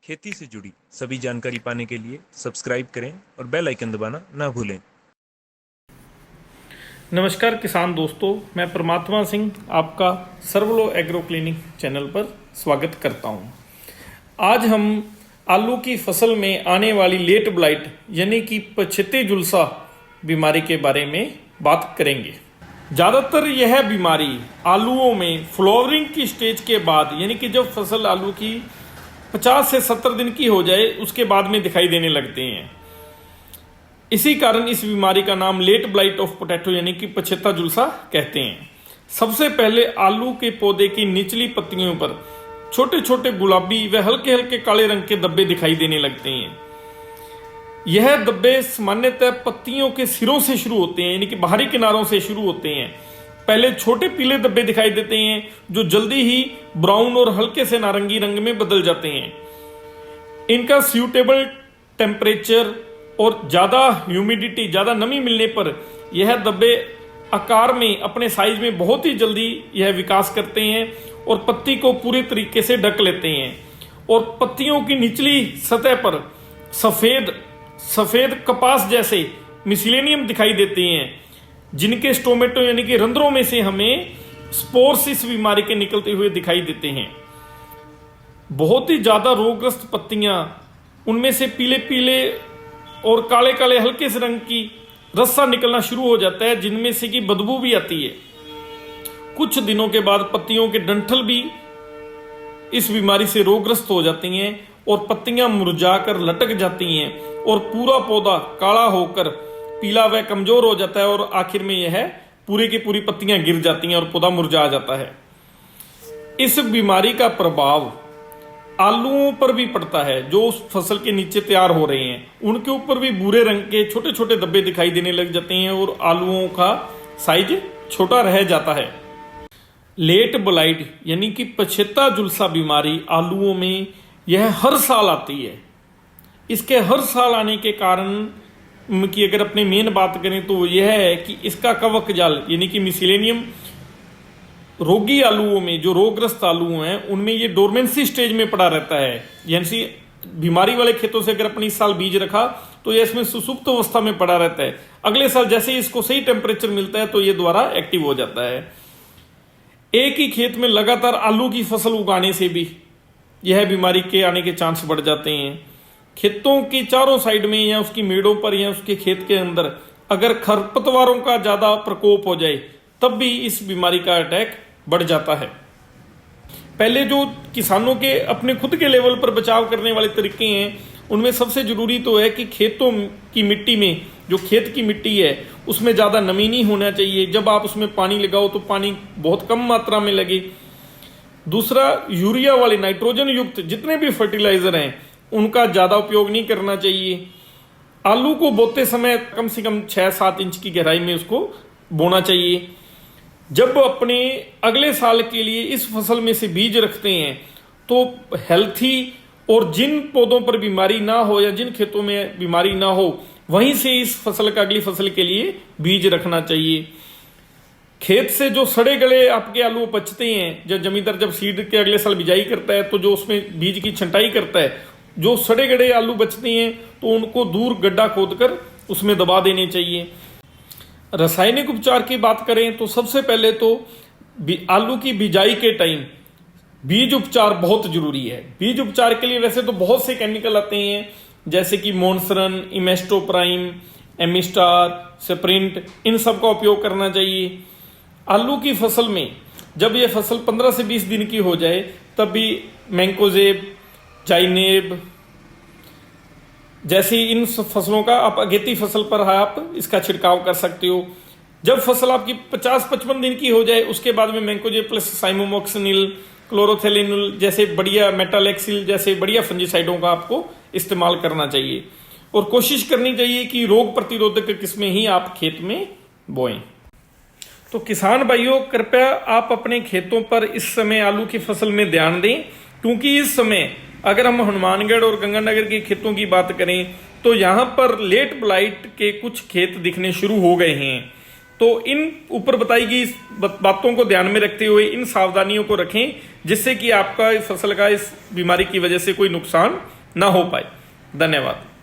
खेती से जुड़ी सभी जानकारी पाने के लिए सब्सक्राइब करें और बेल आइकन दबाना ना भूलें। नमस्कार किसान दोस्तों, मैं परमात्मा सिंह आपका सर्वलो एग्रो क्लिनिक चैनल पर स्वागत करता हूं। आज हम आलू की फसल में आने वाली लेट ब्लाइट यानी कि पछेते झुलसा बीमारी के बारे में बात करेंगे। ज़्यादातर यह बीमारी आलूओं में फ्लावरिंग की स्टेज के बाद यानी कि जब फसल आलू की 50 से 70 दिन की हो जाए उसके बाद में दिखाई देने लगते हैं। इसी कारण इस बीमारी का नाम लेट ब्लाइट ऑफ पोटैटो यानी कि पछेता झुलसा कहते हैं। सबसे पहले आलू के पौधे की निचली पत्तियों पर छोटे छोटे गुलाबी व हल्के हल्के काले रंग के धब्बे दिखाई देने लगते हैं। यह धब्बे सामान्यतः पत्तियों के सिरों से शुरू होते हैं यानी कि बाहरी किनारों से शुरू होते हैं। पहले छोटे पीले धब्बे दिखाई देते हैं जो जल्दी ही ब्राउन और हल्के से नारंगी रंग में बदल जाते हैं। इनका सूटेबल टेम्परेचर और ज़्यादा ह्यूमिडिटी, ज़्यादा नमी मिलने पर यह धब्बे आकार में अपने साइज में बहुत ही जल्दी यह विकास करते हैं और पत्ती को पूरे तरीके से ढक लेते हैं और पत्तियों की निचली सतह पर सफेद कपास जैसे मिसलेनियम दिखाई देते हैं, जिनके स्टोमेटो यानी कि रंध्रों में से हमें स्पोर्स इस बीमारी के निकलते हुए दिखाई देते हैं। बहुत ही ज्यादा रोगग्रस्त पत्तियां, उनमें से पीले पीले और काले काले हल्के से रंग की रस्सा निकलना शुरू हो जाता है, जिनमें से की बदबू भी आती है। कुछ दिनों के बाद पत्तियों के डंठल भी इस बीमारी से रोगग्रस्त हो जाती हैं और पत्तियां मुरझाकर लटक जाती हैं और पूरा पौधा काला होकर पीला व कमजोर हो जाता है और आखिर में यह पूरी की पूरी पत्तियां गिर जाती हैं और पौधा मुरझा जाता है। इस बीमारी का प्रभाव आलूओं पर भी पड़ता है जो उस फसल के नीचे तैयार हो रहे हैं। उनके ऊपर भी भूरे रंग के छोटे छोटे धब्बे दिखाई देने लग जाते हैं और आलूओं का साइज छोटा रह जाता है। लेट ब्लाइट यानी कि पछेता झुलसा बीमारी आलूओं में यह हर साल आती है। इसके हर साल आने के कारण की अगर अपने मेन बात करें तो यह है कि इसका कवक जाल यानी कि मिसलेनियम रोगी आलूओं में, जो रोगग्रस्त आलू हैं, उनमें ये डोरमेंसी स्टेज में पड़ा रहता है। यानी बीमारी वाले खेतों से अगर अपनी इस साल बीज रखा तो ये इसमें सुसुप्त अवस्था में पड़ा रहता है। अगले साल जैसे ही इसको सही टेम्परेचर मिलता है तो ये दोबारा एक्टिव हो जाता है। एक ही खेत में लगातार आलू की फसल उगाने से भी यह बीमारी के आने के चांस बढ़ जाते हैं। खेतों की चारों साइड में या उसकी मेड़ों पर या उसके खेत के अंदर अगर खरपतवारों का ज्यादा प्रकोप हो जाए तब भी इस बीमारी का अटैक बढ़ जाता है। पहले जो किसानों के अपने खुद के लेवल पर बचाव करने वाले तरीके हैं, उनमें सबसे जरूरी तो है कि खेतों की मिट्टी में, जो खेत की मिट्टी है, उसमें ज्यादा नमी नहीं होना चाहिए। जब आप उसमें पानी लगाओ तो पानी बहुत कम मात्रा में लगे। दूसरा, यूरिया वाले नाइट्रोजन युक्त जितने भी फर्टिलाइजर हैं उनका ज्यादा उपयोग नहीं करना चाहिए। आलू को बोते समय कम से कम 6-7 इंच की गहराई में उसको बोना चाहिए। जब अपने अगले साल के लिए इस फसल में से बीज रखते हैं तो हेल्थी और जिन पौधों पर बीमारी ना हो या जिन खेतों में बीमारी ना हो वहीं से इस फसल का अगली फसल के लिए बीज रखना चाहिए। खेत से जो सड़े गले आपके आलू बचते हैं, जब जमींदार जब सीड के अगले साल बिजाई करता है तो जो उसमें बीज की छंटाई करता है, जो सड़े गड़े आलू बचते हैं तो उनको दूर गड्ढा खोदकर उसमें दबा देने चाहिए। रासायनिक उपचार की बात करें तो सबसे पहले तो आलू की बिजाई के टाइम बीज उपचार बहुत जरूरी है। बीज उपचार के लिए वैसे तो बहुत से केमिकल आते हैं, जैसे कि मोन्सरन, इमेस्टोप्राइम, एमिस्टार, स्प्रिंट, इन सब का उपयोग करना चाहिए। आलू की फसल में जब यह फसल 15 से 20 दिन की हो जाए तब भी मैंकोजेब, जाइनेब जैसी इन फसलों का आप अगेती फसल पर आप इसका छिड़काव कर सकते हो। जब फसल आपकी 50-55 दिन की हो जाए उसके बाद में मैंकोजेब प्लस साइमोमोक्सिनिल, क्लोरोथेलिनुल जैसे बढ़िया, मेटालेक्सिल जैसे बढ़िया फंजीसाइडों का आपको इस्तेमाल करना चाहिए और कोशिश करनी चाहिए कि रोग प्रतिरोधक किस्में ही आप खेत में बोएं। तो किसान भाइयों, कृपया आप अपने खेतों पर इस समय आलू की फसल में ध्यान दें, क्योंकि इस समय अगर हम हनुमानगढ़ और गंगानगर के खेतों की बात करें तो यहां पर लेट ब्लाइट के कुछ खेत दिखने शुरू हो गए हैं। तो इन ऊपर बताई गई बातों को ध्यान में रखते हुए इन सावधानियों को रखें, जिससे कि आपका इस फसल का इस बीमारी की वजह से कोई नुकसान ना हो पाए। धन्यवाद।